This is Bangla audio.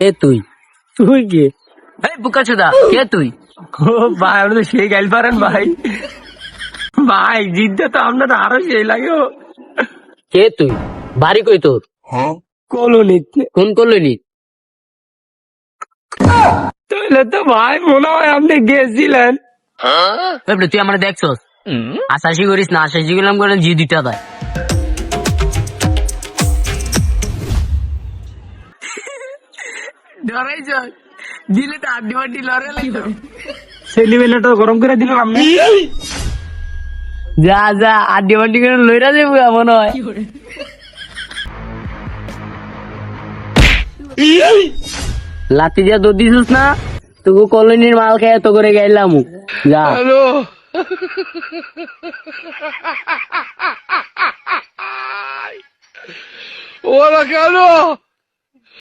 এ তুই তুই কে? এই বুকাচোদা কে তুই? ও ভাই, আমরা তো সেই গাইল পারেন ভাই। ভাই জিদ্দা তো আপনার আরো সেই লাগে। কে তুই? বাড়ি কই তোর? কলোনিতে। কোন করলি? তাহলে তো ভাই মনে হয় আপনি গেছিলেন। তুই আমার দেখছস? আশাশি করিস না, আশাশি করলাম করে জি দিতে দেয়। ডরাইছ দিলে তো আড্ডি বাড্ডি লড়ে লাগতো। ছেলেবেলাটা গরম করে দিলাম আপনি। যা যা আড্ডি বাড্ডি করে লইরা যাবো মনে হয়। লাতি দিয়া দৌড় দিছিস না, তোকে কলোনির মাল খেয়ে তো করে গাইলাম। যা ওরা কেন